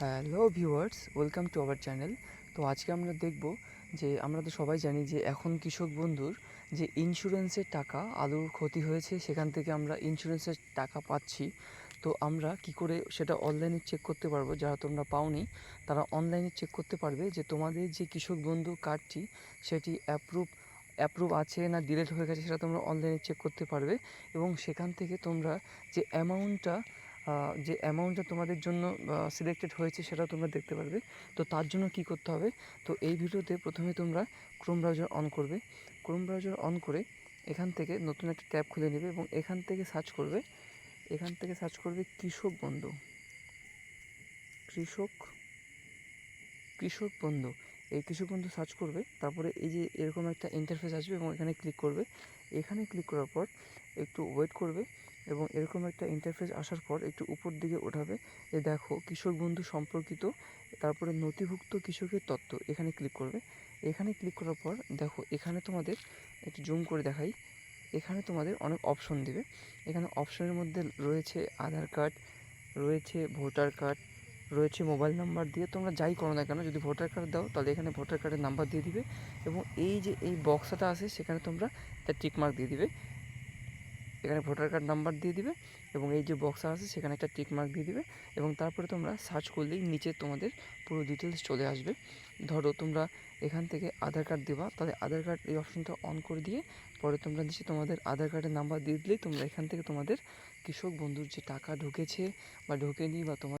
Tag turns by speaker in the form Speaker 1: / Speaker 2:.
Speaker 1: Hello viewers, welcome to our channel. তো আজকে আমরা দেখব যে আমরা তো সবাই জানি যে এখন কৃষক বন্ধুর যে ইন্স্যুরেন্সের টাকা আলুর ক্ষতি হয়েছে সেখান থেকে আমরা ইন্স্যুরেন্সের টাকা পাচ্ছি। তো আমরা কি করে সেটা অনলাইনে চেক করতে পারবো? যারা তোমরা পাওনি তারা অনলাইনে চেক করতে পারবে যে তোমাদের যে কৃষক বন্ধু কার্ডটি সেটি অ্যাপ্রুভ আছে না ডিলিট হয়ে গেছে, সেটা তোমরা অনলাইনে চেক করতে পারবে। এবং সেখান থেকে তোমরা যে অ্যামাউন্টটা তোমাদের জন্য সিলেক্টেড হয়েছে সেটা তোমরা দেখতে পারবে। তো তার জন্য কি করতে হবে? তো এই ভিডিওতে প্রথমে তোমরা ক্রোম ব্রাউজার অন করবে। ক্রোম ব্রাউজার অন করে এখান থেকে নতুন একটা ট্যাব খুলে নেবে এবং এখান থেকে সার্চ করবে কৃষক বন্ধু। কৃষক কৃষক বন্ধু এই কৃষক বন্ধু সার্চ করবে। তারপরে এই যে এরকম একটা ইন্টারফেস আসবে এবং এখানে ক্লিক করবে। এখানে ক্লিক করার পর একটু ওয়েট করবে এবং এরকম একটা ইন্টারফেস আসার পর একটু উপর দিকে ওঠাবে। দেখো কৃষক বন্ধু সম্পর্কিত, তারপরে নথিভুক্ত কৃষকের তথ্য, এখানে ক্লিক করবে। এখানে ক্লিক করার পর দেখো এখানে তোমাদের একটু জুম করে দেখাই, এখানে তোমাদের অনেক অপশন দিবে। এখানে অপশনের মধ্যে রয়েছে আধার কার্ড, রয়েছে ভোটার কার্ড, রয়েছে মোবাইল নাম্বার। দিয়ে তোমরা যাই করো না কেন, যদি ভোটার কার্ড দাও তাহলে এখানে ভোটার কার্ডের নাম্বার দিয়ে দিবে এবং এই যে এই বক্সটা আছে সেখানে তোমরা একটা টিক মার্ক দিয়ে দিবে। এখানে ভোটার কার্ড নাম্বার দিয়ে দিবে এবং এই যে বক্সটা আছে সেখানে একটা টিক মার্ক দিয়ে দিবে এবং তারপরে তোমরা সার্চ করলেই নিচে তোমাদের পুরো ডিটেলস চলে আসবে। ধরো তোমরা এখান থেকে আধার কার্ড দেবা, তাহলে আধার কার্ড এই অপশনটা অন করে দিয়ে পরে তোমরা নিচে তোমাদের আধার কার্ডের নাম্বার দিয়ে দিলেই তোমরা এখান থেকে তোমাদের কৃষক বন্ধুর যে টাকা ঢুকেছে বা ঢোকেনি বা তোমার